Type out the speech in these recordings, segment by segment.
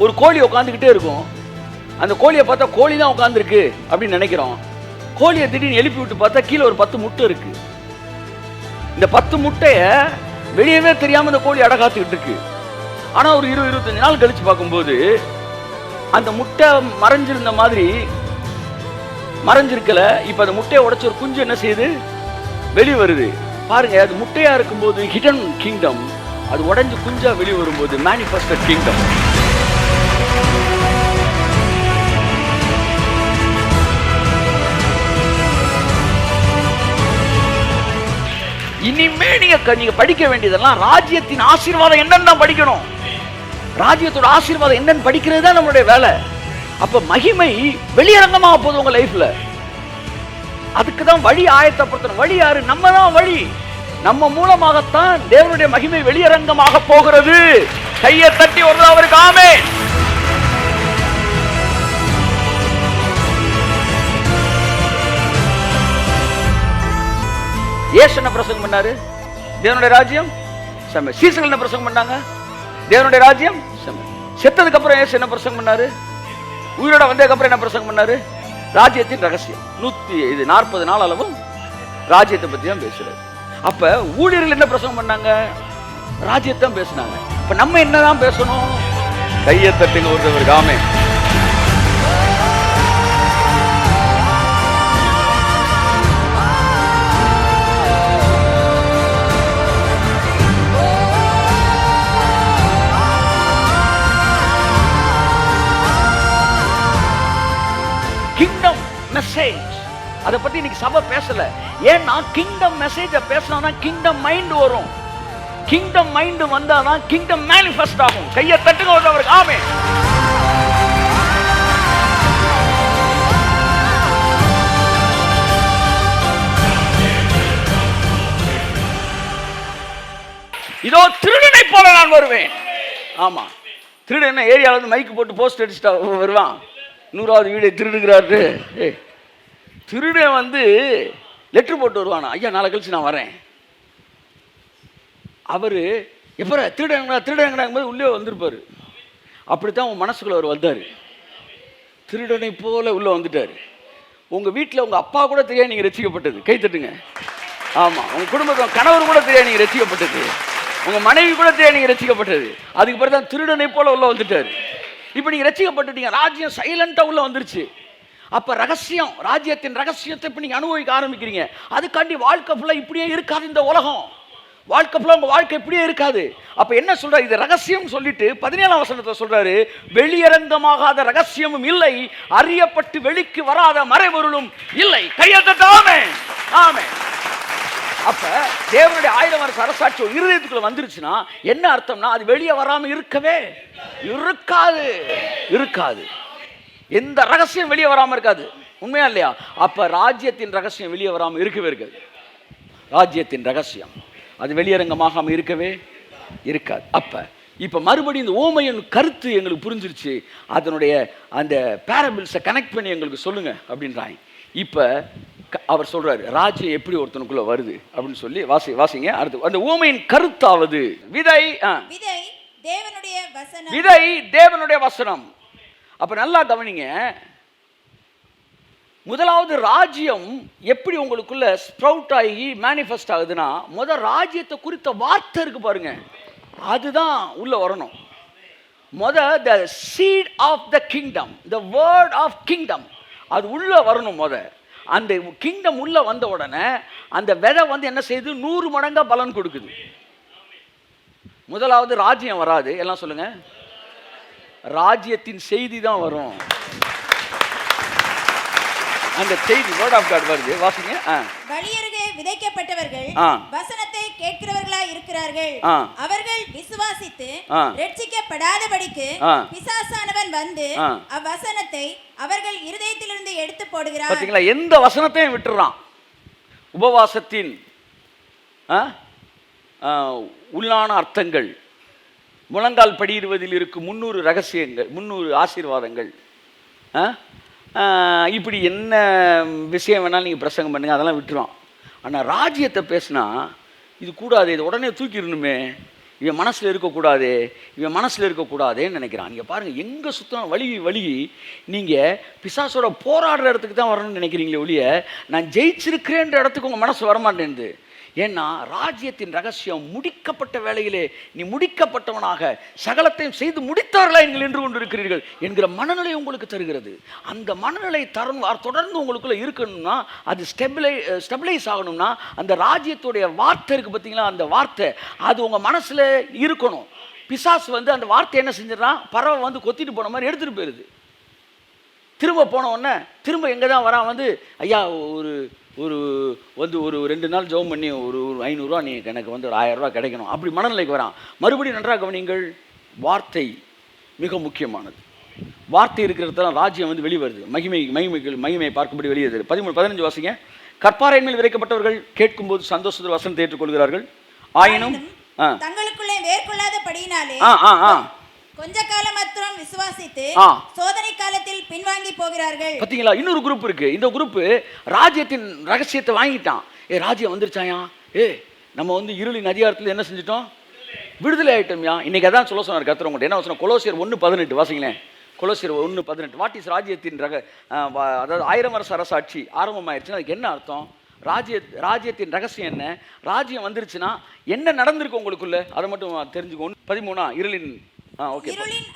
ஒரு கோழி உட்காந்துக்கிட்டே இருக்கும். அந்த கோழியை பார்த்தா கோழி தான் உட்காந்துருக்கு அப்படின்னு நினைக்கிறோம். கோழியை திடீர்னு எழுப்பி விட்டு பார்த்தா கீழே ஒரு 10 முட்டை இருக்கு. இந்த 10 முட்டையை வெளியவே தெரியாம இந்த கோழி அடகாத்துக்கிட்டு இருக்கு. ஆனா ஒரு 20-25 நாள் கழிச்சு பார்க்கும்போது அந்த முட்டை மறைஞ்சிருந்த மாதிரி மறைஞ்சிருக்கல. இப்ப அந்த முட்டையை உடைச்ச ஒரு குஞ்சு என்ன செய்யுது, வெளியே வருது. பாருங்க, அது முட்டையா இருக்கும்போது ஹிடன் கிங்டம், அது உடைஞ்சு குஞ்சா வெளியே வரும்போது மேனிஃபெஸ்டட் கிங்டம். இனிமே நீங்க படிக்க வேண்டியதெல்லாம் ராஜ்யத்தின் ஆசீர்வாதம் என்னன்னு படிக்கணும். ராஜ்யத்தோட ஆசீர்வாதம் என்னன்னு படிக்கிறது தான் நம்மளுடைய வேலை. அப்ப மகிமை வெளியரங்கமாக போகுது உங்க லைஃப்ல. அதுக்கு தான் வழி ஆயத்தப்படுத்தணும். வழி யாரு? நம்ம தான் வழி. நம்ம மூலமாகத்தான் தேவனுடைய மகிமை வெளியரங்கமாக போகிறது. கையை தட்டி வருது அவருக்கு ஆமென். இயேசு என்ன பிரசங்கம் பண்ணாரு? தேவனுடைய ராஜ்யம் செம்ம. சீசர்கள் என்ன பிரசங்கம் பண்ணாங்க? தேவனுடைய ராஜ்யம் செம்ம. செத்ததுக்கு அப்புறம் இயேசு என்ன பிரசங்கம் பண்ணாரு? உயிரோட வந்ததுக்கு அப்புறம் என்ன பிரசங்கம் பண்ணாரு? ராஜ்யத்தின் ரகசியம். 140 நாள் அளவும் ராஜ்யத்தை பத்தி தான் பேசுறாரு. அப்ப ஊழியர்கள் என்ன பிரசங்கம் பண்ணாங்க? ராஜ்யத்தை தான் பேசினாங்க. இப்ப நம்ம என்னதான் பேசணும்? கையை தட்டுங்க ஒருத்தவருக்கு ஆமென். கிங்டம் மெசேஜ் அதை பத்தி இன்னைக்கு சபை பேசல. ஏன்னா கிங்டம் மெசேஜ பேசினா கிங்டம் மைண்ட் வரும். கிங்டம் மைண்ட் வந்தாதான் கிங்டம் மேனிஃபெஸ்ட் ஆகும். கையை தட்டுங்க அவருக்கு ஆமென். இதோ திருடனை போல நான் வருவேன். ஆமா, திருடன் ஏரியால இருந்து மைக்கு போட்டு போஸ்ட் அடிச்சுட்டா வருவான். 100வது வீடை திருடுகிறாரு. திருடன் லெட்டர் போட்டு வருவானா, ஐயா நாளை கழிச்சு நான் வரேன். அவரு எப்ப திருடங்கடாங்கும்போது உள்ளே வந்திருப்பாரு. அப்படித்தான் உன் மனசுக்குள்ள அவர் வந்தாரு. திருடனை போல உள்ள வந்துட்டாரு. உங்க வீட்டில் உங்க அப்பா கூட தெரியாது நீங்க ரசிக்கப்பட்டது. கை தட்டுங்க. ஆமா, உங்க குடும்பத்தில் கணவர் கூட தெரியாது நீங்க ரசிக்கப்பட்டது. உங்க மனைவி கூட தெரியாது நீங்க ரசிக்கப்பட்டது. அதுக்கு பிறகு தான் திருடனை போல உள்ள வந்துட்டாரு. இப்ப நீங்க ரசிக்கப்பட்டுட்டீங்க. ராஜ்யம் சைலண்டா உள்ள வந்துருச்சு. அப்ப ரகசியம், ராஜ்யத்தின் ரகசியத்தை இப்ப நீங்க அனுபவிக்க ஆரம்பிக்கிறீங்க. அதுக்காண்டி வாழ்க்கை ஃபுல்லா இப்படியே இருக்காது. இந்த உலகம் வாழ்க்கை ஃபுல்லா உங்க வாழ்க்கை இப்படியே இருக்காது. அப்ப என்ன சொல்றாரு? இது ரகசியம் சொல்லிட்டு 17ஆம் வசனத்தை சொல்றாரு, வெளியரங்கமாகாத ரகசியமும் இல்லை, அறியப்பட்டு வெளிக்கு வராத மறைபொருளும் இல்லை. கையெழுத்து ஆமென் ஆமென். அப்ப தேவனுடைய 1000 வருஷ அரசாட்சி இருதயத்துக்குள்ள வந்துருச்சுன்னா என்ன அர்த்தம்னா, அது வெளியே வராம இருக்கவே இருக்காது. எந்த ரகசியம் வெளியே வராம இருக்காது. உண்மையா இல்லையா? அப்ப ராஜ்யத்தின் ரகசியம் வெளியே வராம இருக்கவே இருக்காது. ராஜ்யத்தின் ரகசியம் அது வெளியரங்கமாக இருக்கவே இருக்காது. அப்ப இப்ப மறுபடியும் இந்த ஓமையின் கருத்து எங்களுக்கு புரிஞ்சிருச்சு. அதனுடைய அந்த பேரபிள்ஸை கனெக்ட் பண்ணி எங்களுக்கு சொல்லுங்க அப்படின்றாங்க. இப்ப அவர் சொல்றாரு, ராஜ்யம் எப்படி ஒருத்தனுக்குள்ள வருது அப்படின்னு சொல்லி வாசிங்க. அடுத்து அந்த ஊமையின் கருத்தாவது விதை தேவனுடைய வசனம். அப்ப நல்லா கவனிங்க. முதலாவது ராஜ்யம் எப்படி உங்களுக்குள்ள ஸ்ப்ரவுட் ஆகி மேனிஃபெஸ்ட் ஆகுதுன்னா, முதல் ராஜ்யத்தை குறித்த வார்த்தை இருக்கு பாருங்க, அதுதான் உள்ள வரணும். the seed of the kingdom, the word of kingdom, அது உள்ள வரணும். அந்த கிங்டம் உள்ள வந்த உடனே அந்த விதை என்ன செய்யுது? 100 மடங்கா பலன் கொடுக்குது. முதலாவது ராஜ்யம் வராது. எல்லாம் சொல்லுங்க, ராஜ்யத்தின் செய்தி தான் வரும். அந்த செய்தி வேர்ட் ஆஃப் காட் வருது. வாசிங்க. வழியருகே விதைக்கப்பட்டவர்கள் வசனத்தை கேட்கிறவர்களாய் இருக்கிறார்கள். அவர்கள் விசுவாசித்து ரட்சிக்கப்படாதபடிக்கு பிசாசானவன் வந்து அவ்வசனத்தை அவர்கள் இருதயத்திலிருந்து எடுத்து போடுகிறான். பாத்தீங்களா? எந்த வசனத்தையும் விட்டுறான். உபவாசத்தின் உள்ளான அர்த்தங்கள், முழங்கால் படியிடுவதில் இருக்கும் 300 ரகசியங்கள், 300 ஆசீர்வாதங்கள், இப்படி என்ன விஷயம் வேணாலும் நீங்கள் பிரசங்கம் பண்ணுங்க, அதெல்லாம் விட்டுருவான். ஆனால் ராஜ்யத்தை பேசினா இது கூடாது, இது உடனே தூக்கிடணுமே, இவன் மனசில் இருக்கக்கூடாது, இவன் மனசில் இருக்கக்கூடாதுன்னு நினைக்கிறான். நீங்கள் பாருங்கள், எங்கே சுத்தம் வழி நீங்கள் பிசாசோட போராடுற இடத்துக்கு தான் வரணும்னு நினைக்கிறீங்களே ஒழிய நான் ஜெயிச்சிருக்கிறேன்ற இடத்துக்கு உங்கள் மனசு வரமாட்டேன்து. ஏன்னா ராஜ்யத்தின் ரகசியம் முடிக்கப்பட்ட வேளையிலே நீ முடிக்கப்பட்டவனாக சகலத்தையும் செய்து முடித்தார்களா நீங்கள் நின்று கொண்டு இருக்கிறீர்கள் என்கிற மனநிலை உங்களுக்கு தருகிறது. அந்த மனநிலை தொடர்ந்து உங்களுக்குள்ள இருக்கணும்னா, அது ஸ்டெபிளைஸ் ஆகணும்னா, அந்த ராஜ்யத்துடைய வார்த்தை இருக்குது பார்த்தீங்களா, அந்த வார்த்தை அது உங்கள் மனசில் இருக்கணும். பிசாசு அந்த வார்த்தை என்ன செஞ்சிடறான், பறவை கொத்திட்டு போன மாதிரி எடுத்துகிட்டு போயிடுது. திரும்ப போன உடனே திரும்ப எங்கே தான் வரான், ஐயா ஒரு ஒரு 2 நாள் ஜெபம் பண்ணி ஒரு 500 ரூபா நீ எனக்கு ஒரு 1000 ரூபா கிடைக்கணும், அப்படி மனநிலைக்கு வரான். மறுபடியும் நன்றாக கவனிங்கள், வார்த்தை மிக முக்கியமானது. வார்த்தை இருக்கிறதெல்லாம் ராஜ்யம் வெளிவருது, மகிமையை பார்க்கும்படி வெளியேறுது. 13-15 வாசிங்க. கற்பாறையின் மேல் விதைக்கப்பட்டவர்கள் கேட்கும்போது சந்தோஷத்தில் வசனத்தை ஏற்றுக்கொள்கிறார்கள், ஆயினும் தங்களுக்குள்ளே வேர்கொள்ளாதபடியினாலே கொஞ்ச காலம் மாத்திரம் விசுவாசித்து சோதனை காலத்தில் பின்வாங்கி போகிறார்கள். பாத்தீங்களா, இன்னொரு குரூப் இருக்கு. இந்த குரூப் ராஜ்யத்தின் ரகசியத்தை வாங்கிட்டான். ராஜ்யம் வந்துருச்சாயா, நம்ம இருளின் அதிகாரத்தில் என்ன செஞ்சிட்டோம், விடுதலை ஆயிட்டோம்யா. இன்னைக்கு அதான் சொல்ல சொன்னார் கர்த்தர் உங்கள்கிட்ட. என்ன சொன்ன, கொலோசியர் 1:18 வாசிங்களேன். கொலோசியர் 1:18. வாட் இஸ் ராஜ்யத்தின் அதாவது 1000 வருஷ அரசாட்சி ஆரம்பமாயிருச்சுன்னா அதுக்கு என்ன அர்த்தம்? ராஜ்யத்தின் ரகசியம் என்ன? ராஜ்யம் வந்துருச்சுன்னா என்ன நடந்திருக்கு உங்களுக்குள்ள, அதை மட்டும் தெரிஞ்சுக்கணும். 13 இருளின்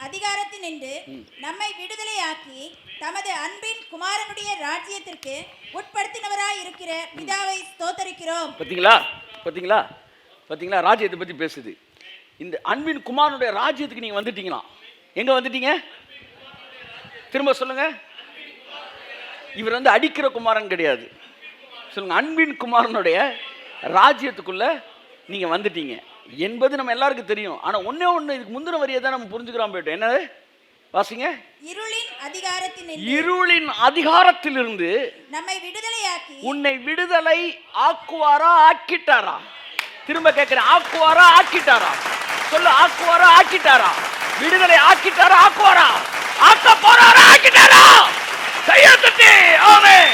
அதிகாரத்தினின்று நம்மை விடுதலையாக்கி தமது அன்பின் குமாரனுடைய ராஜ்யத்திற்கு உட்படுத்தினவராய் இருக்கிற பிதாவை ஸ்தோத்திரிக்கிறோம். பாத்தீங்களா ராஜ்யத்தை பத்தி பேசுது. இந்த அன்பின் குமாரனுடைய ராஜ்யத்துக்கு நீங்க வந்துட்டீங்களா? எங்க வந்துட்டீங்க? திரும்ப சொல்லுங்க. இவர் அடிக்கிற குமாரன் கிடையாது. சொல்லுங்க, அன்பின் குமாரனுடைய ராஜ்யத்துக்குள்ள நீங்க வந்துட்டீங்க என்பது நம்ம எல்லாருக்கும் தெரியும். ஆனா ஒண்ணே இதுக்கு முந்தின வரியை தான் நம்ம புரிஞ்சுக்கிறோம். போயிட்டோம். என்னது வாசிங்க. இருளின் அதிகாரத்திலிருந்து நம்மை விடுதலையாக்கி உன்னை விடுதலை ஆக்குவாரா ஆக்கிட்டாரா? திரும்ப கேட்கிறேன், ஆக்குவாரா ஆக்கிட்டாரா? சொல்லு, ஆக்குவாரா ஆக்கிட்டாரா? விடுதலை ஆக்கிட்டாரா ஆக்குவாரா? ஆக்க போறாரா ஆக்கிட்டாரா? கையெழுத்து. ஆமென்.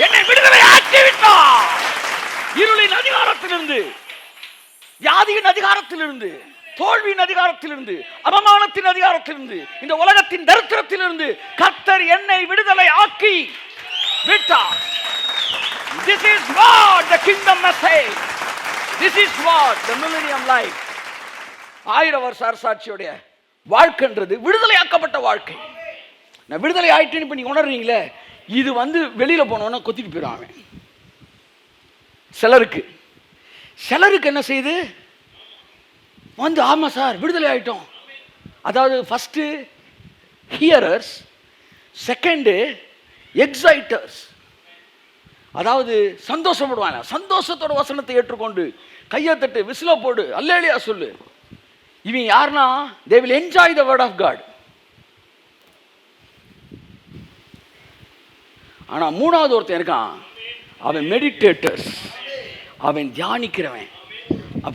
என்னை விடுதலை ஆக்கி விட்டார். இருளின் அதிகாரத்திலிருந்து, வியாதியின் அதிகாரத்திலிருந்து, தோல்வியின் அதிகாரத்திலிருந்து, அவமானத்தின் அதிகாரத்திலிருந்து, இந்த உலகத்தின் தரித்திரத்திலிருந்து கர்த்தர் என்னை விடுதலை ஆக்கி விட்டார். This is what the kingdom message. This is what the millennium life. 1000 வருஷ அரசாட்சியோட வாழ்க்கைன்றது விடுதலையாக்கப்பட்ட வாழ்க்கை. நான் விடுதலை ஆயிட்டேன்னு இப்ப நீங்க உணர்றீங்களே, இது வெளியில போனோன்னா கொத்திட்டு போயிடுவாங்க. சிலருக்கு என்ன செய்யுது, ஆமா சார் விடுதலை ஆயிட்டோம். அதாவது ஃபர்ஸ்ட் ஹியரர்ஸ், செகண்ட் எக்ஸைட்டர்ஸ். அதாவது சந்தோஷப்படுவாங்க. சந்தோஷத்தோட வசனத்தை ஏற்றுக்கொண்டு கையை தட்டு, விசில போடு, அல்லேலூயா சொல்லு. இவன் யாருன்னா, they will enjoy the word of God. ஆனா மூணாவது ஒருத்தன் இருக்கான், அவன் மெடிடேட்டர்ஸ், அவன் தியானிக்கிறவன்.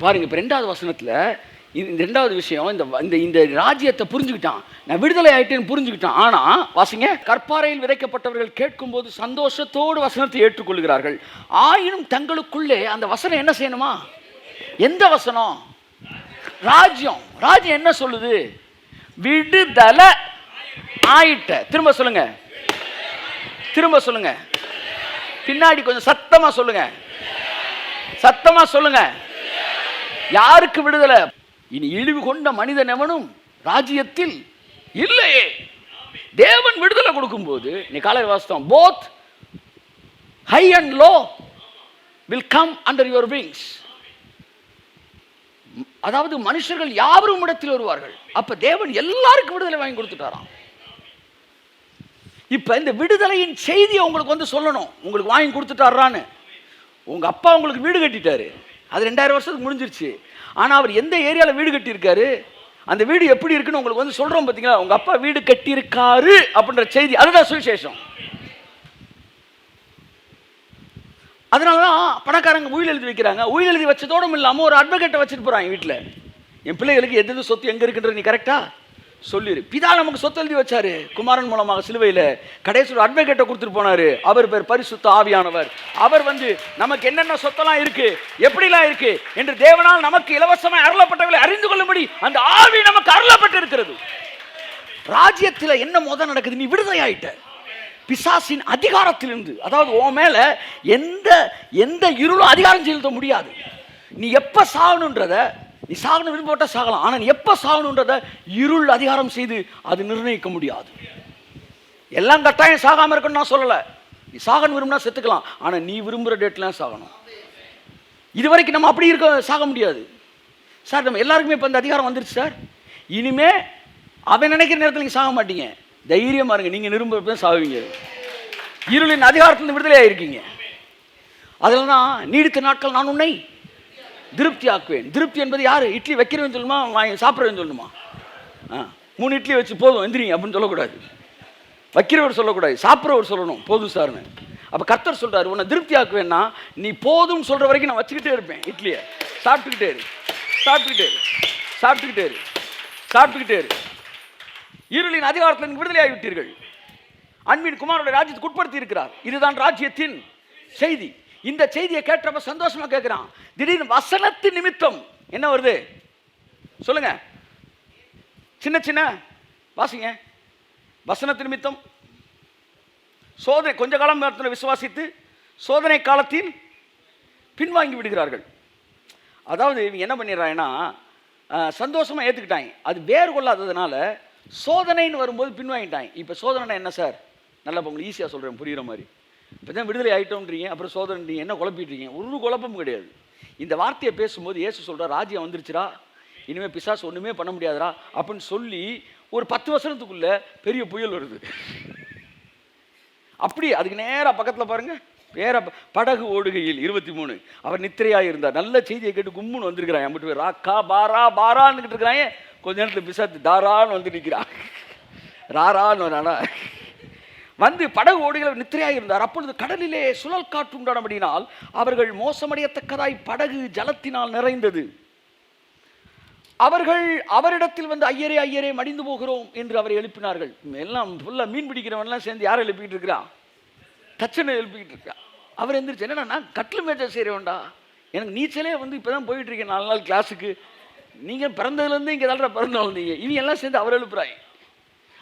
பாருங்க, இப்போ 2வது வசனத்தில் இந்த 2வது விஷயம், இந்த ராஜ்யத்தை புரிஞ்சுக்கிட்டான், நான் விடுதலை ஆயிட்டேன்னு புரிஞ்சுக்கிட்டான். ஆனா வாசிங்க, கற்பாறையில் விதைக்கப்பட்டவர்கள் கேட்கும்போது சந்தோஷத்தோடு வசனத்தை ஏற்றுக்கொள்கிறார்கள், ஆயினும் தங்களுக்குள்ளே அந்த வசனம் என்ன செய்யணுமா? எந்த வசனம்? ராஜ்யம் என்ன சொல்லுது? விடுதலை ஆயிட்ட. திரும்ப சொல்லுங்க, பின்னாடி கொஞ்சம் சத்தமா சொல்லுங்க. யாருக்கு விடுதலை? இனி இழிவு கொண்ட மனிதன் எவனும் ராஜ்யத்தில் இல்லையே. தேவன் விடுதலை கொடுக்கும் போது, நீ காலையில் வாசித்தோம், both high and low will come under your wings. அதாவது மனுஷர்கள் யாவரும் இடத்தில் வருவார்கள். அப்ப தேவன் எல்லாருக்கும் விடுதலை வாங்கி கொடுத்துட்டாராம். இப்ப இந்த விடுதலையின் செய்தியை உங்களுக்கு சொல்லணும், உங்களுக்கு வாங்கி கொடுத்துட்டாரான்னு. உங்க அப்பா உங்களுக்கு வீடு கட்டிட்டாரு, அது 2000 வருஷத்துக்கு முடிஞ்சிருச்சு. ஆனா அவர் எந்த ஏரியால வீடு கட்டி இருக்காரு, அந்த வீடு எப்படி இருக்குன்னு உங்களுக்கு சொல்றோம் பாத்தீங்களா? உங்க அப்பா வீடு கட்டி இருக்காரு அப்படின்ற செய்தி, அதுதான் சுவிசேஷம். அதனாலதான் பணக்காரங்க உயில் எழுதி வைக்கிறாங்க. உயில் எழுதி வச்சதோடும் இல்லாம ஒரு அட்வொகேட்டை வச்சுட்டு போறாங்க வீட்டுல. என் பிள்ளைகளுக்கு எது சொத்து எங்க இருக்குன்றது நீ கரெக்டா சொல்லிரு. பிதா நமக்கு சொத்து எழுதி வச்சாரு குமாரன் மூலமாக சிலுவையில். கடைசியில் அட்வொகேட்டை கொடுத்துட்டு போனாரு. அவர் பேர் பரிசுத்த ஆவியானவர். அவர் வந்து நமக்கு என்னென்ன சொத்தெல்லாம் இருக்கு, எப்படிலாம் இருக்கு என்று தேவனால் நமக்கு இலவசமாக அருளப்பட்டவர்களை அறிந்து கொள்ளும்படி அந்த ஆவி நமக்கு அருளப்பட்டு இருக்கிறது. ராஜ்யத்தில் என்ன முதல் நடக்குது? நீ விடுதலை ஆயிட்ட பிசாசின் அதிகாரத்திலிருந்து. அதாவது உன் மேல எந்த எந்த இருளும் அதிகாரம் செலுத்த முடியாது. நீ எப்ப சாகணுன்றத, நீ சாகணும் விருப்பப்பட்ட சாகலாம், ஆனால் நீ எப்ப சாகணுன்றத இருள் அதிகாரம் செய்து அது நிர்ணயிக்க முடியாது. எல்லாம் கட்டாயம் சாகாம இருக்கணும்னு நான் சொல்லலை. நீ சாகணும் விரும்பினா செத்துக்கலாம், ஆனால் நீ விரும்புகிற டேட்லாம் சாகணும். இது வரைக்கும் நம்ம அப்படி இருக்க சாக முடியாது சார். நம்ம எல்லாருக்குமே இப்போ இந்த அதிகாரம் வந்துருச்சு சார். இனிமே அவன் நினைக்கிற நேரத்தில் நீங்கள் சாக மாட்டீங்க. தைரியமாக இருங்க, நீங்கள் விரும்ப சாகுவீங்க. இருளின் அதிகாரத்திலிருந்து விடுதலையாக இருக்கீங்க. அதில் தான் நீடித்த நாட்கள் நான் உன்னை திருப்தி ஆக்குவேன். திருப்தி என்பது யார்? இட்லி வைக்கிறவன் சொல்லணுமா, சாப்பிட்றவன் சொல்லணுமா? 3 இட்லி வச்சு போதும் எந்திரிங்க அப்படின்னு சொல்லக்கூடாது. வைக்கிறவர் சொல்லக்கூடாது, சாப்பிட்றவர் சொல்லணும் போதும் சார்னு. அப்போ கர்த்தர் சொல்கிறார், உன்னை திருப்தி ஆக்குவேன்னா நீ போதும் சொல்கிற வரைக்கும் நான் வச்சுக்கிட்டே இருப்பேன். இட்லியை சாப்பிட்டுக்கிட்டே இரு, சாப்பிட்டுக்கிட்டே இரு, சாப்பிட்டுக்கிட்டே இரு, சாப்பிட்டுக்கிட்டே இரு. இருளின் அதிகாரத்தில் விடுதலையாகி விட்டீர்கள். அன்பின் குமாரோட ராஜ்யத்துக்கு உட்படுத்தி இருக்கிறார். இதுதான் ராஜ்யத்தின் செய்தி. இந்த செய்தியை கேட்டப்ப சந்தோஷமா கேட்கிறான். திடீர்னு வசனத்தின் நிமித்தம் என்ன வருது சொல்லுங்க, சின்ன சின்ன வாசிங்க. வசனத்தின் நிமித்தம் சோதனை, கொஞ்ச காலம் விசுவாசித்து சோதனை காலத்தில் பின்வாங்கி விடுகிறார்கள். அதாவது இவங்க என்ன பண்ணிடுறாங்கன்னா சந்தோஷமா ஏற்றுக்கிட்டாங்க. அது வேறு கொள்ளாததுனால சோதனைன்னு வரும்போது பின்வாங்கிட்டாங்க. இப்போ சோதனை என்ன சார்? நல்லா உங்களுக்கு ஈஸியாக சொல்கிறேன், புரிகிற மாதிரி. இப்போ தான் விடுதலை ஆகிட்டோன்றீங்க, அப்புறம் சோதனைன்றீங்க, என்ன குழப்பிட்டுருக்கீங்க? ஒரு குழப்பமும் கிடையாது. இந்த வார்த்தையை பேசும்போது இயேசு சொல்கிறார், ராஜ்யம் வந்துருச்சுரா, இனிமேல் பிசாசு ஒன்றுமே பண்ண முடியாதுரா அப்படின்னு சொல்லி ஒரு 10 வருஷத்துக்குள்ள பெரிய புயல் வருது. அப்படி அதுக்கு நேராக பக்கத்தில் பாருங்கள், வேற படகு ஓடுகையில் 23 அவர் நித்திரையாக இருந்தார். நல்ல செய்தியை கேட்டு கும்முன்னு வந்திருக்கிறான். மட்டும் போய் ராக்கா பாரா பாரான்னு இருக்கிறாங்க. கொஞ்ச நேரத்தில் பிசாத்து தாரான்னு வந்து நிற்கிறான். ராரான்னு வந்து படகு ஓடுகள் நித்திரையாக இருந்தார். அப்பொழுது கடலிலே சுழல் காற்று உண்டானபடியினால் அவர்கள் மோசமடையத்தக்கதாய் படகு ஜலத்தினால் நிறைந்தது. அவர்கள் அவரிடத்தில் வந்து ஐயரே ஐயரே மடிந்து போகிறோம் என்று அவரை எழுப்பினார்கள். எல்லாம் ஃபுல்லாக மீன் பிடிக்கிறவன்லாம் சேர்ந்து யாரை எழுப்பிக்கிட்டு இருக்கிறான்? தச்சனை எழுப்பிக்கிட்டு இருக்கான். அவர் எந்திரிச்சு, என்னன்னா நான் கட்டில் மேட்சை செய்கிறேன்டா, எனக்கு நீச்சலே வந்து இப்போ தான் போயிட்டு இருக்கேன் 4 நாள் கிளாஸுக்கு. நீங்கள் பிறந்ததுலேருந்து இங்கே தான் பிறந்து வந்தீங்க. இவங்க எல்லாம் சேர்ந்து அவர் எழுப்புறாங்க.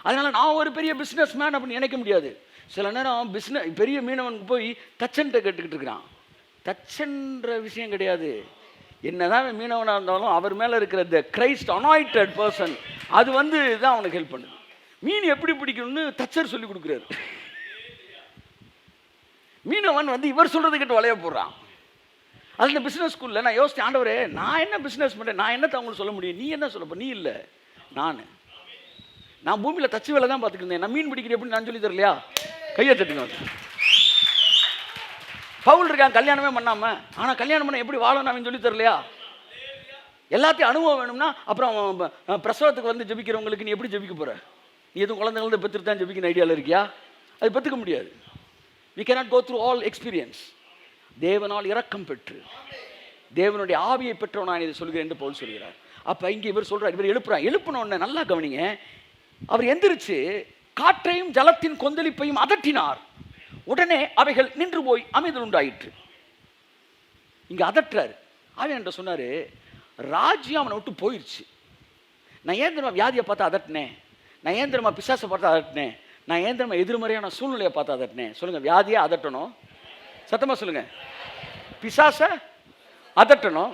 அதனால் நான் ஒரு பெரிய பிஸ்னஸ் மேன் அப்படின்னு நினைக்க முடியாது. சில நேரம் பெரிய மீனவனுக்கு போய் தச்சன்ட்ட கேட்டுக்கிட்டு இருக்கிறான். தச்சன்ற விஷயம் கிடையாது. என்னதான் மீனவனாக இருந்தாலும் அவர் மேலே இருக்கிற த கிரைஸ்ட் அனாயிண்டட் பர்சன் அது வந்து தான் அவனுக்கு ஹெல்ப் பண்ணுது. மீன் எப்படி பிடிக்கணும்னு தச்சர் சொல்லி கொடுக்குறாரு. மீனவன் வந்து இவர் சொல்கிறது கிட்ட வளைய போடுறான். அது இந்த பிஸ்னஸ் ஸ்கூலில் நான் யோசித்தேன், ஆண்டவரே நான் என்ன பிஸ்னஸ் பண்ணுறேன், நான் என்னத்தை அவங்களுக்கு சொல்ல முடியும், நீ என்ன சொல்லப்போ? நீ இல்லை, நான் பூமியில் தச்சு வேலை தான் பார்த்துட்டு இருந்தேன். நான் மீன் பிடிக்கிறேன் எப்படி நான் சொல்லி தரலையா? கையை தட்டுங்க. பவுல் இருக்கான் கல்யாணமே பண்ணாமல், ஆனால் கல்யாணம் பண்ண எப்படி வாழணும் அவன் சொல்லி தரலையா? எல்லாத்தையும் அனுபவம் வேணும்னா அப்புறம் பிரசவத்துக்கு வந்து ஜெபிக்கிறவங்களுக்கு நீ எப்படி ஜெபிக்க போகிற? நீ எதுவும் குழந்தைங்கள பெற்றுட்டு தான் ஜெபிக்கிற ஐடியாவில் இருக்கியா? அது பெற்றுக்க முடியாது. we cannot go through all experience. தேவனால் இரக்கம் பெற்று தேவனுடைய ஆவியை பெற்றவன் நான் இதை சொல்கிறேன் என்று பவுல் சொல்கிறார். அப்போ இங்கே இவர் சொல்கிறார், இவர் எழுப்பினோடனே நல்லா கவனிங்க, அவர் எந்திரிச்சு காற்றையும் ஜலத்தின் கொந்தளிப்பையும் அதட்டினார். உடனே அவைகள் நின்று போய் அமைதல் உண்டாயிற்று. இங்க அதட்டுறாரு. அவன் என்ற சொன்னாரு, ராஜ்யம் அவனை விட்டு போயிடுச்சு. நான் ஏன் தெரியுமா வியாதியை பார்த்து அதட்டினேன், நான் ஏன் தெரியுமா பிசாசை பார்த்து அதட்டினேன், நான் ஏன் தெரியுமா எதிர்மறையான சூழ்நிலையை பார்த்து அதட்டினேன்? சொல்லுங்க, வியாதியை அதட்டணும், சத்தமா சொல்லுங்க. பிசாச அதட்டணும்,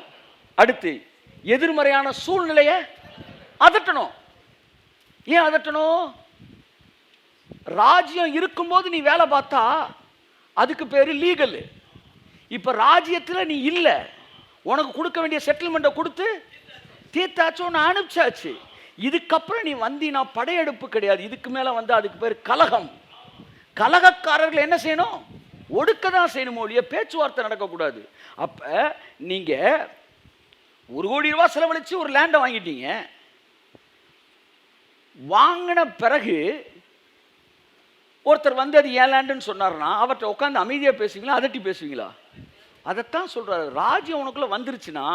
அடுத்து எதிர்மறையான சூழ்நிலையை அதட்டணும். ஏன் அதட்டணும்? ராஜ்யம் இருக்கும்போது நீ வேலை பார்த்தா அதுக்கு பேரு லீகல். இப்ப ராஜ்யத்தில் நீ இல்லை, உனக்கு கொடுக்க வேண்டிய செட்டில்மெண்ட்டை கொடுத்து தீர்த்தாச்சு, உன்னை அனுப்பிச்சாச்சு. இதுக்கப்புறம் நீ வந்தீனா படையெடுப்பு கிடையாது. இதுக்கு மேல வந்து அதுக்கு பேர் கலகம். கலகக்காரர்கள் என்ன செய்யணும்? ஒடுக்க தான் செய்யணும், ஒழிய பேச்சுவார்த்தை நடக்கக்கூடாது. அப்ப நீங்க 1 கோடி ரூபாய் செலவழிச்சு ஒரு லேண்டை வாங்கிட்டீங்க. வாங்கின பிறகு ஒருத்தர் வந்து அது ஏன் லேண்டுன்னு சொன்னார்னா அவர்கிட்ட உட்காந்து அமைதியாக பேசுவீங்களா, அதட்டி பேசுவீங்களா? அதைத்தான் சொல்றாரு. ராஜ்யம் உனக்குள்ள வந்துருச்சுன்னா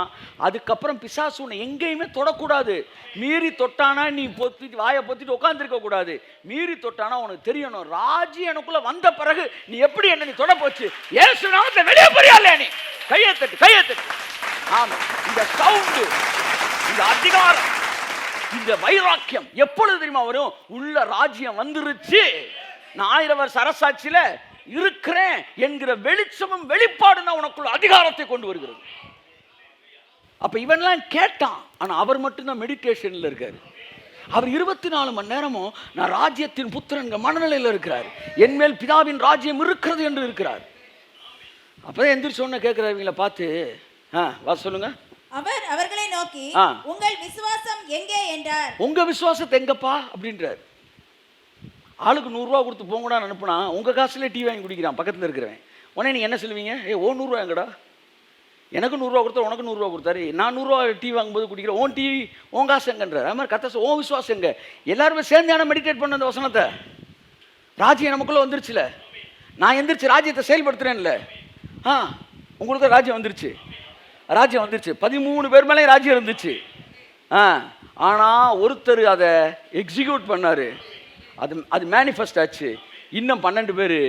அதுக்கப்புறம் பிசாசு உன்னை எங்கேயுமே தொடக்கூடாது. மீறி தொட்டானா நீ பொத்திட்டு வாயை பொத்திட்டு உட்காந்துருக்க கூடாது. மீறி தொட்டானா உனக்கு தெரியணும், ராஜ்யம் எனக்குள்ள வந்த பிறகு நீ எப்படி என்ன நீ தொட போச்சு, இயேசு நாமத்துல வெளியே போறியா இல்லையா? நீ கையத்தட்டு கையத்தட்டு. ஆமா, இந்த சவுண்டு, இந்த அதிகாரம், இந்த வைராக்கியம் எப்பொழுது தெரியுமா வரும்? உள்ள ராஜ்யம் வந்துருச்சு, நான் 1000 வருஷ அரசாட்சியில இருக்கிறேன் என்கிற வெளிச்சமும் வெளிப்பாடு தான் உனக்குள்ள அதிகாரத்தை கொண்டு வருகிறது. அப்ப இவன்லாம் கேட்டான், ஆனா அவர் மட்டும்தான் மெடிடேஷன்ல இருக்காரு. அவர் 24 மணி நேரமும் நான் ராஜ்யத்தின் புத்திரன் மனநிலையில் இருக்கிறார், என் மேல் பிதாவின் ராஜ்யம் இருக்கிறது என்று இருக்கிறார். அப்பதான் எந்திரிச்சு ஒன்னு கேட்கிறாரு பார்த்து, வா சொல்லுங்க. அவர் அவர்களை நோக்கி உங்கள் விசுவாசம் எங்கே என்றார். உங்க விசுவாசத்தை எங்கப்பா அப்படின்றார். ஆளுக்கு 100 ரூபா கொடுத்து போங்கடா அனுப்புனா உங்க காசுல டீ வாங்கி குடிக்கிறான் பக்கத்துல இருக்கிறவன். உடனே நீங்க என்ன சொல்லுவீங்க? ஓ 100 ரூபா எங்கடா, எனக்கு 100 ரூபா கொடுத்தா உனக்கு 100 ரூபா கொடுத்தாரு, நான் 100 ரூபா டீ வாங்கும்போது குடிக்கிறேன், ஓன் டீ உன் காசு எங்கன்றார். அது மாதிரி கத்த ஓ விசுவாசம் எங்க? எல்லாருமே சேர்ந்து மெடிடேட் பண்ண அந்த வசனத்தை. ராஜ்யம் நமக்குள்ள வந்துருச்சுல, நான் எந்திரிச்சு ராஜ்யத்தை செயல்படுத்துறேன்ல. உங்களுக்கு ராஜ்யம் வந்துருச்சு, ராஜ்யம் வந்துருச்சு. 13 பேர் மேலே ராஜ்யம் இருந்துச்சு. ஆனால் ஒருத்தர் அதை எக்ஸிக்யூட் பண்ணார், அது மேனிஃபெஸ்ட் ஆச்சு. இன்னும் 12 பேர்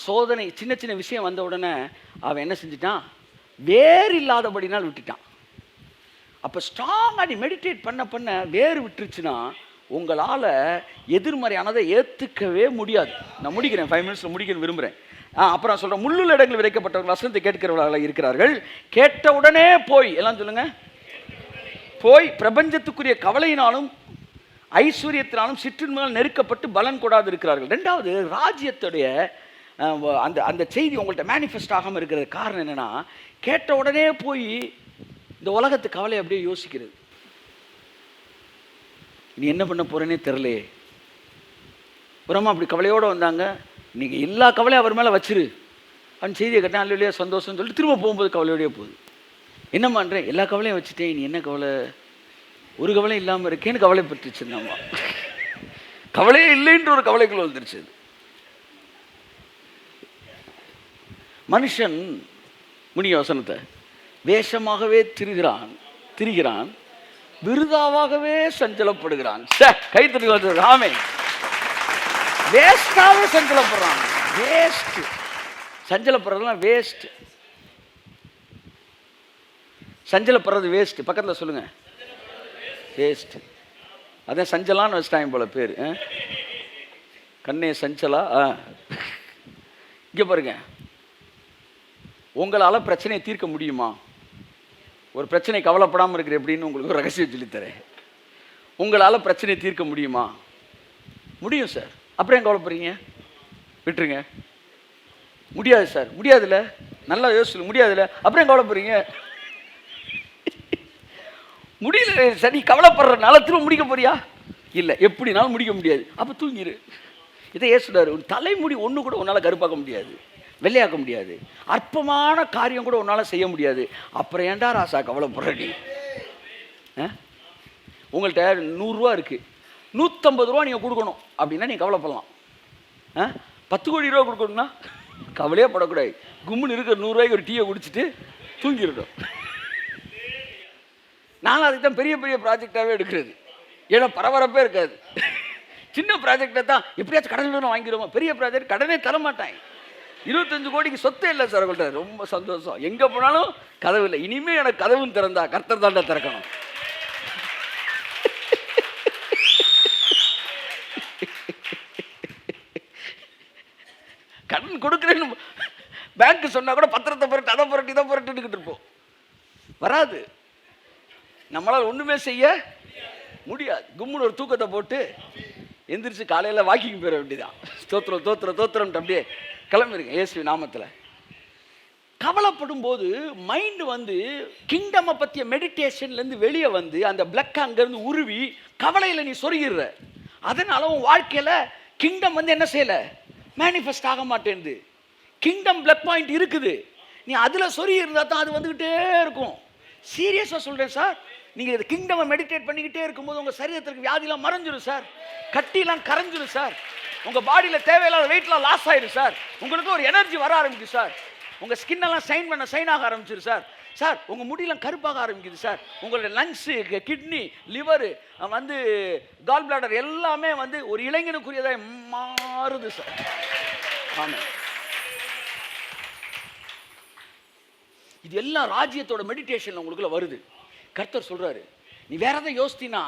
சோதனை சின்ன சின்ன விஷயம் வந்த உடனே அவன் என்ன செஞ்சிட்டான்? வேறு இல்லாதபடினால் விட்டுட்டான். அப்போ ஸ்ட்ராங்காக நீ மெடிடேட் பண்ண பண்ண வேறு விட்டுருச்சுன்னா உங்களால் எதிர்மறையானதை ஏற்றுக்கவே முடியாது. நான் முடிக்கிறேன், 5 மினிட்ஸில் முடிக்க விரும்புகிறேன். அப்புறம் சொல்கிறேன், முள்ளுள்ள இடங்கள் விதைக்கப்பட்டவர்கள் வசனத்தை கேட்கிறவர்களாக இருக்கிறார்கள். கேட்ட உடனே போய் எல்லாம் சொல்லுங்க, போய் பிரபஞ்சத்துக்குரிய கவலையினாலும் ஐஸ்வர்யத்தினாலும் சிற்றின்மையால் நெருக்கப்பட்டு பலன் கொடாது இருக்கிறார்கள். 2வது, ராஜ்யத்துடைய அந்த அந்த செய்தி உங்கள்கிட்ட மேனிஃபெஸ்ட் ஆகாமல் இருக்கிறது காரணம் என்னென்னா, கேட்ட உடனே போய் இந்த உலகத்து கவலை அப்படியே யோசிக்கிறது. நீ என்ன பண்ண போகிறேன்னே தெரிலையே. புறமா அப்படி கவலையோடு வந்தாங்க. நீங்கள் எல்லா கவலையும் அவர் மேலே வச்சிரு அந்த செய்தியை கேட்டேன், அல்லையா சந்தோஷம்னு சொல்லிட்டு திரும்ப போகும்போது கவலையோடையே போகுது. என்ன பண்ணுறேன்? எல்லா கவலையும் வச்சுட்டேன், நீ என்ன கவலை? ஒரு கவலையும் இல்லாமல் இருக்கேன்னு கவலைப்பட்டுருச்சுன்னாமா. கவலையே இல்லைன்ற ஒரு கவலைக்குள்ள வந்துருச்சு. மனுஷன் முனிய வசனத்தை வேஷமாகவே திரிகிறான், விருதாவாகவே சஞ்சலப்படுகிறான். கைத்தறி ஆமே, வேஸ்டாகவே சஞ்சலப்படுறான். வேஸ்ட், சஞ்சலப்படுறதுலாம் வேஸ்ட். சஞ்சலப்படுறது வேஸ்ட். பக்கத்தில் சொல்லுங்க, வேஸ்ட். அதான் சஞ்சலான்னு வச்சிட்டாங்க போல பேர். கண்ணே சஞ்சலா. இங்கே பாருங்க, உங்களால் பிரச்சனையை தீர்க்க முடியுமா? ஒரு பிரச்சனை கவலைப்படாமல் இருக்கிற எப்படின்னு உங்களுக்கு ஒரு ரகசியம் சொல்லித்தரேன். உங்களால் பிரச்சனையை தீர்க்க முடியுமா? முடியும் சார். அப்புறம் ஏன் கவலைப்படுறீங்க? விட்டுருங்க. முடியாது சார். முடியாதுல்ல, நல்லா யோசிச்சு முடியாதுல்ல, அப்புறம் ஏன் கவலைப்படுறீங்க? முடியல சரி, கவலைப்படுறதுனால திரும்ப முடிக்க போறியா? இல்லை, எப்படினாலும் முடிக்க முடியாது. அப்போ தூங்கிடு. இதை ஏசுடாரு, தலைமுடி ஒன்று கூட உன்னால் கருப்பாக்க முடியாது, வெள்ளையாக்க முடியாது, அற்பமான காரியம் கூட உன்னால் செய்ய முடியாது. அப்புறம் ஏன்டா ராசா கவலைப்படுற? நீ உங்கள்கிட்ட 100 ரூபா இருக்குது, 150 ரூபா நீங்கள் கொடுக்கணும் அப்படின்னா நீங்கள் கவலைப்படலாம். 10 கோடி ரூபா கொடுக்கணும்னா கவலையே படக்கூடாது. கும்முன்னு இருக்கிற 100 ரூபாய்க்கு ஒரு டீயை குடிச்சிட்டு தூங்கிடணும். நானும் அதுக்கு தான் பெரிய பெரிய ப்ராஜெக்டாகவே எடுக்கிறது. ஏன்னா பரபரப்பே இருக்காது. சின்ன ப்ராஜெக்டை தான் எப்படியாச்சும் கடன் வாங்கிடுவோமா. பெரிய ப்ராஜெக்ட் கடனே தரமாட்டாங்க. 25 கோடிக்கு சொத்தே இல்லை சார் அவங்கள்ட்ட. ரொம்ப சந்தோஷம். எங்கே போனாலும் கதவு இல்லை. இனிமேல் எனக்கு கதவும் திறந்தா கர்த்தர் தாண்டா திறக்கணும். கடன் கொடுக்குறேன்னு பேங்க்கு சொன்னால் கூட பத்திரத்தை புரட்டு, அதை புரட்டி, இதை புரட்டுக்கிட்டு இருப்போம். வராது. நம்மளால் ஒன்றுமே செய்ய முடியாது. கும்முன்னு ஒரு தூக்கத்தை போட்டு எந்திரிச்சு காலையில் வாக்கிங் போயிட வேண்டியதான். தோத்திரம் தோத்திரம் தோத்திரம் அப்படியே கிளம்பிருங்க இயேசு நாமத்தில். கவலைப்படும் போது மைண்டு வந்து கிங்டமை பற்றிய மெடிடேஷன்லேருந்து வெளியே வந்து அந்த பிளக் அங்கேருந்து உருவி கவலையில் நீ சொருகிடுற. அதனால உன் வாழ்க்கையில் கிங்டம் வந்து என்ன செய்யலை, மேனிஃபெஸ்ட் ஆக மாட்டேங்குது. கிங்டம் பிளக் பாயிண்ட் இருக்குது, நீ அதில் சொருகி இருந்தால் தான் அது வந்துக்கிட்டே இருக்கும். சீரியஸாக சொல்கிறேன் சார், நீங்கள் இது கிங்டமை மெடிடேட் பண்ணிக்கிட்டே இருக்கும்போது உங்கள் சரீரத்திற்கு வியாதிலாம் மறைஞ்சிடும் சார், கட்டிலாம் கரைஞ்சிடும் சார், உங்கள் பாடியில் தேவையில்லாத வெயிட்லாம் லாஸ் ஆகிடும் சார், உங்களுக்கு ஒரு எனர்ஜி வர ஆரம்பிக்கும் சார். உங்கள் ஸ்கின்னெல்லாம் ஷைன் ஆக ஆரம்பிச்சிரு சார். சார் உங்கள் முடியெல்லாம் கருப்பாக ஆரம்பிக்குது சார். உங்களுடைய லங்ஸு, கிட்னி, லிவரு, வந்து கால் பிளாடர் எல்லாமே வந்து ஒரு இளைஞனுக்குரியதாக மாறுது சார். ஆமாம், இது எல்லாம் ராஜ்யத்தோட மெடிடேஷன் உங்களுக்குள்ள வருது. கர்த்தர் சொல்றாரு, நீ வேற எதாவது யோசித்தீன்னா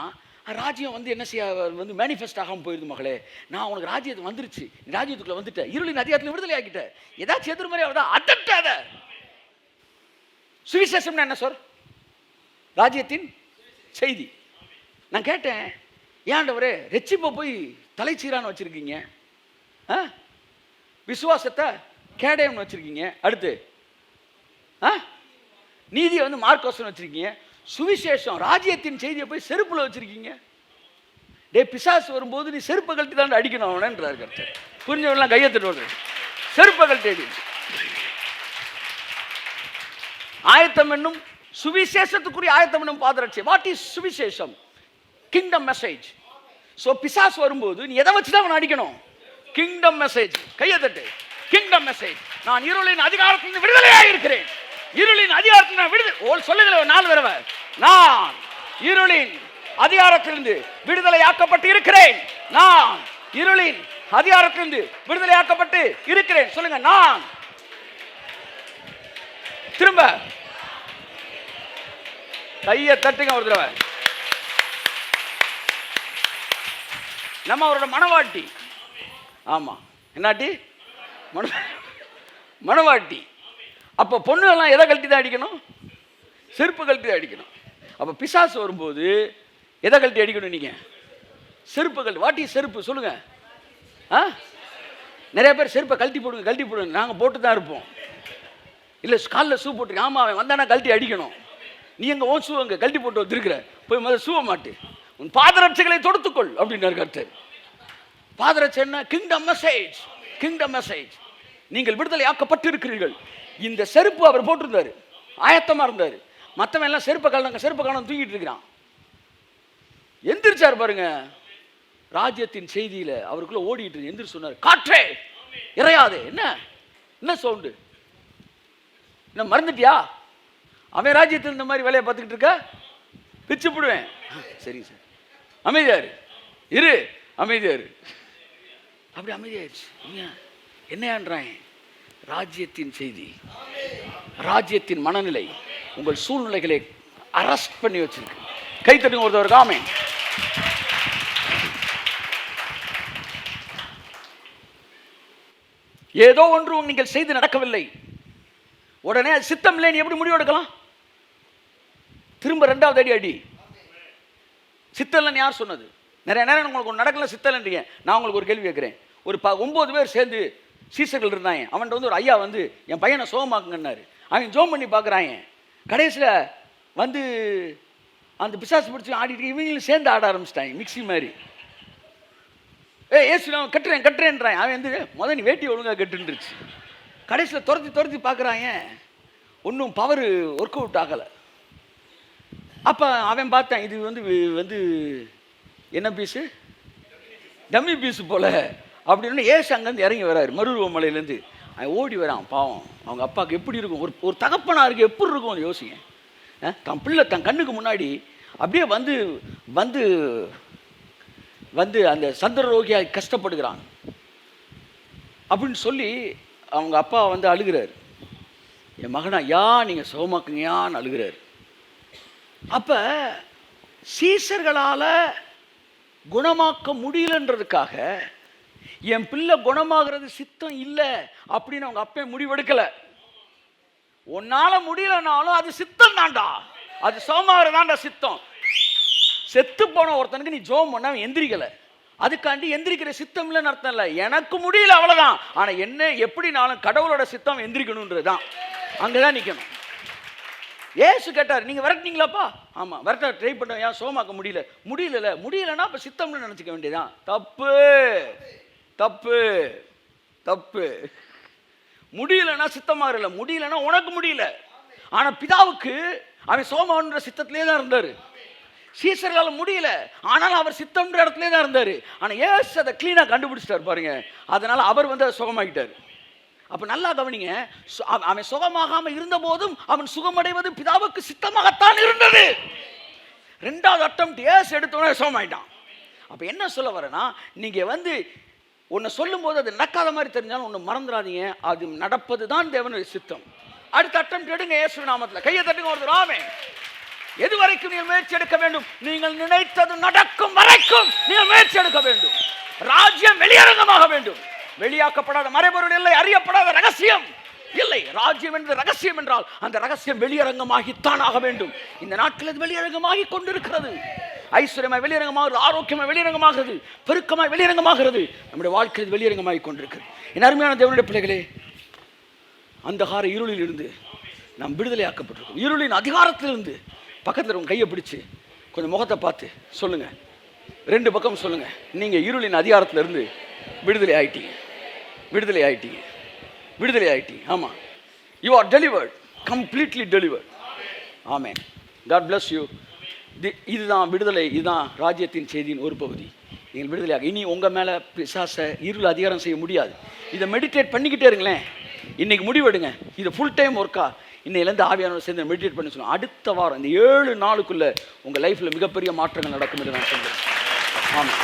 ராஜ்யம் வந்து என்ன செய்ய வந்து மேனிஃபெஸ்ட் ஆகாமல் போயிருது மகளே. நான் உனக்கு ராஜ்யத்து வந்துருச்சு, நீ ராஜ்யத்துக்குள்ள வந்துட்ட, இருளின் அதிகாரத்தில் விடுதலை ஆக்கிட்ட. ஏதாச்சும் எதிர்மறையாக வருதா அதட்டாத. சுவிசேஷம்னா என்ன சார்? ராஜ்யத்தின் செய்தி. நான் கேட்டேன், ஏன்டவரே ரட்சிப்பை போய் தலைச்சீரான்னு வச்சிருக்கீங்க, விசுவாசத்தை கேடயம்னு வச்சிருக்கீங்க, அடுத்து நீதியை வந்து மார்க்கோசன் வச்சிருக்கீங்க, சுவிசேஷம் ராஜ்யத்தின் செய்தியை போய் செருப்புல வச்சிருக்கீங்க. டே பிசாசு வரும்போது நீ செருப்பை கழட்டி தான் அடிக்கணும் அவனன்றார் கர்த்தர். புரிஞ்சவெல்லாம் கையெழுத்து செருப்பை கழட்டி அடி. ஆயத்தம் என்னும் சுவிசேஷத்துக்குரிய ஆயத்தம் என்னும் பாதரட்சி. வாட் இஸ் சுவிசேஷம்? Kingdom message. ஸோ பிசாசு வரும்போது நீ எதை வச்சு தான் அவனை அடிக்கணும்? Kingdom message. கையெழுத்து. Kingdom message. நான் இருளின் அதிகாரத்திலிருந்து விடுதலையாக இருக்கிறேன். இருளின் அதிகாரத்தில் நான் விடுதலை சொல்லுங்களேன் 4 தடவை. நான் இருளின் அதிகாரத்திலிருந்து விடுதலையாக்கப்பட்டு இருக்கிறேன். நான் இருளின் அதிகாரத்திலிருந்து விடுதலையாக்கப்பட்டு இருக்கிறேன். சொல்லுங்க, நான். திரும்ப கையை தட்டுங்க ஒரு தடவை. நம்ம அவரோட மனவாட்டி. ஆமா, என்னாட்டி? மனவாட்டி. அப்போ பொண்ணுகள்லாம் எதை கழட்டி தான் அடிக்கணும்? செருப்பு கழட்டி தான் அடிக்கணும். அப்போ பிசாசு வரும்போது எதை கழட்டி அடிக்கணும் நீங்கள்? செருப்பு கழட்டி. வாட்டி செருப்பு சொல்லுங்க. நிறைய பேர் செருப்பை கழட்டி போடுங்க. நாங்கள் போட்டு தான் இருப்போம். இல்லை காலில் ஷூ போட்டுருக்கேன். ஆமாம், அவன் வந்தானா கழட்டி அடிக்கணும். நீ எங்கே ஓன் ஷூ அங்கே கழட்டி போட்டு வந்துருக்கிற, போய் முதல்ல ஷூவை மாட்டு, உன் பாதரட்சைகளை தொடுத்துக்கொள் அப்படின்னாரு கர்த்தர். பாதரட்சை என்ன? Kingdom message. Kingdom message. நீங்கள் விடுதலை ஆக்கப்பட்டு இருக்கிறீர்கள். இந்த செருப்பு அவர் போட்டிருந்தாரு, ஆயத்தமாக இருந்தார். மற்றவன் எல்லாம் செருப்பை காலம் தூங்கிட்டு இருக்கிறான். எந்திரிச்சார் பாருங்க. ராஜ்யத்தின் செய்தியில் அவருக்குள்ள ஓடிட்டு எந்திரிச்சு சொன்னார், காற்றே இறையாதே. என்ன சவுண்டு? என்ன மறந்துட்டியா? அவன் ராஜ்யத்தில் இந்த மாதிரி வேலையை பார்த்துக்கிட்டு இருக்க, பிச்சு போடுவேன். சரி சார், அமைதியாரு இரு, அமைதியாரு. அப்படி அமைதியாயிருச்சு. என்னன்றான்? ராஜ்யத்தின் செய்தி, ராஜ்யத்தின் மனநிலை உங்கள் சூழ்நிலைகளை அரெஸ்ட் பண்ணி வச்சிருக்கு. கை தட்டுங்க ஒருத்தவருக்கு. ஆமென். ஏதோ ஒன்று நீங்கள் செய்து நடக்கவில்லை, உடனே அது சித்தம் இல்லை, நீ எப்படி முடிவு எடுக்கலாம்? திரும்ப 2வது அடி. சித்தம் யார் சொன்னது? நிறைய நேரம் உங்களுக்கு ஒன்று நடக்கல, சித்தம் இல்லைன்றீங்க. நான் உங்களுக்கு ஒரு கேள்வி கேட்குறேன். ஒரு 9 பேர் சேர்ந்து சீசர்கள் இருந்தாங்க. அவன்கிட்ட வந்து ஒரு ஐயா வந்து என் பையனை சோகமாக்குங்கன்னாரு. அவன் ஜோம் பண்ணி பார்க்குறாங்க. கடைசியில் வந்து அந்த பிசாசு பிடிச்சி ஆடிட்டு இவங்களும் சேர்ந்து ஆட ஆரம்பிச்சிட்டாங்க, மிக்சி மாதிரி. ஏசு நான் கட்டுறேன்றான். அவன் வந்து முதல் நீ வேட்டி ஒழுங்காக கட்டுருச்சு. கடைசியில் துரத்தி பார்க்குறாங்க, ஒன்றும் பவர் ஒர்க் அவுட் ஆகலை. அப்போ அவன் பார்த்தான், இது வந்து என்ன பீஸு, டம்மி பீஸு போல் அப்படின்னு. ஏசு அங்கேருந்து இறங்கி வராரு மருவமலையிலேருந்து. அவன் ஓடி வரான். பாவம், அவங்க அப்பாவுக்கு எப்படி இருக்கும்? ஒரு தகப்பனாருக்கு எப்படி இருக்கும் யோசிங்க. தன் பிள்ளை தன் கண்ணுக்கு முன்னாடி அப்படியே வந்து வந்து வந்து அந்த சந்திர ரோகியாக கஷ்டப்படுகிறான் அப்படின்னு சொல்லி அவங்க அப்பா வந்து அழுகிறார். என் மகனா நீங்கள் சுகமாக்குங்கயான்னு அழுகிறார். அப்போ சீசர்களால் குணமாக்க முடியலன்றதுக்காக என் பிள்ளை குணமாகிறது சித்தம் இல்லை அப்படின்னு அவங்க அப்பே முடிவெடுக்கலை. உன்னால முடியலனாலும் அது சித்தம் தான்டா, அது சுகமாகறதாண்டா சித்தம். செத்து போன ஒருத்தனுக்கு நீ ஜோம் பண்ண எந்திரிக்கலை, அதுக்காண்டி எந்திரிக்கிற சித்தம் இல்லைன்னு அர்த்தம் இல்லை. எனக்கு முடியல அவ்வளோதான், ஆனால் என்ன எப்படினாலும் கடவுளோட சித்தம் எந்திரிக்கணுன்றது தான். அங்கே தான் நிற்கணும். ஏசு கேட்டார், நீங்கள் விரட்டினீங்களாப்பா? ஆமாம், விரட்ட ட்ரை பண்ண. ஏன் சோமாக்க முடியலன்னா இப்போ சித்தம்னு நினச்சிக்க வேண்டியதான். தப்பு தப்பு தப்பு. முடியலன்னா சித்தமாக இல்லை, முடியலன்னா உனக்கு முடியல. ஆனால் பிதாவுக்கு அவன் சோமான்ற சித்தத்திலே தான் இருந்தார். சீசர்களால் முடியல, ஆனால் அவர் சித்தம்ன்ற இடத்துல தான் இருந்தார். ஆனால் ஏசு அதை கிளீனாக கண்டுபிடிச்சிட்டார் பாருங்க. அதனால் அவர் வந்து அதை சுகமாக்கிட்டார். அப்ப நல்லா கவனிங்க, அவன் சுகமாகாம இருந்த போதும் அவன் சுகமடைவது பிதாவுக்கு சித்தமாகத்தான் இருந்தது. 2வது அட்டெம்ப்ட் ஏஸ் எடுத்தோன்னே சுகமாயிட்டான். அப்ப என்ன சொல்ல வரேன்னா, நீங்க ஒன்னு சொல்லும் போது அது நடக்காத மாதிரி தெரிஞ்சாலும் ஒன்னு மறந்துடாதீங்க, அது நடப்பது தான் தேவனுடைய சித்தம். அடுத்த அட்டெம்ப்ட் எடுங்க, இயேசு நாமத்தில் கையை தட்டுங்க ஒருத்தர். ஆமென். எது வரைக்கும் நீங்கள் முயற்சி எடுக்க வேண்டும்? நீங்கள் நினைத்தது நடக்கும் வரைக்கும் நீங்கள் முயற்சி எடுக்க வேண்டும். ராஜ்யம் வெளியரங்கமாக வேண்டும். வெளியாக்கப்படாத மறைபொருள் இல்லை, அறியப்படாத ரகசியம் இல்லை. ராஜ்யம் என்ற ரகசியம் என்றால் அந்த ரகசியம் வெளியரங்கமாகித்தான் ஆக வேண்டும். இந்த நாட்கள் அது வெளியரங்கமாகி கொண்டிருக்கிறது. ஐஸ்வர்யமாய் வெளியரங்கமாகிறது, ஆரோக்கியமாய் வெளியரங்கமாகிறது, பெருக்கமாய் வெளியரங்கமாகிறது. நம்முடைய வாழ்க்கை வெளியரங்கமாகி கொண்டிருக்கிறது. என் அருமையான தேவனுடைய பிள்ளைகளே, அந்தகார இருளில் இருந்து நாம் விடுதலை ஆக்கப்பட்டிருக்கோம். இருளின் அதிகாரத்திலிருந்து பக்கத்தில் உங்க கையை பிடிச்சு கொஞ்சம் முகத்தை பார்த்து சொல்லுங்க, 2 பக்கம் சொல்லுங்க, நீங்க இருளின் அதிகாரத்திலிருந்து விடுதலை ஆயிட்டீங்க, விடுதலை ஆயிட்டீங்க, விடுதலை ஆயிட்டீங்க. ஆமா, you are delivered, completely delivered. Amen. God bless you. இதுதான் விடுதலை, இதுதான் ராஜ்யத்தின் செய்தியின் ஒரு பகுதி. நீங்கள் விடுதலையாக இனி உங்க மேல பிசாசை இருள் அதிகாரம் செய்ய முடியாது. இதை மெடிடேட் பண்ணிக்கிட்டே இருங்களேன். இன்னைக்கு முடிவெடுங்க, இது ஃபுல் டைம் ஒர்க்கா இன்னையிலேருந்து ஆவியானவர் சேர்ந்து மெடிடேட் பண்ணி சொல்லுவோம். அடுத்த வாரம் இந்த 7 நாளுக்குள்ள உங்கள் லைஃப்பில் மிகப்பெரிய மாற்றங்கள் நடக்கும் என்று நான் சொல்கிறேன். ஆமாம்.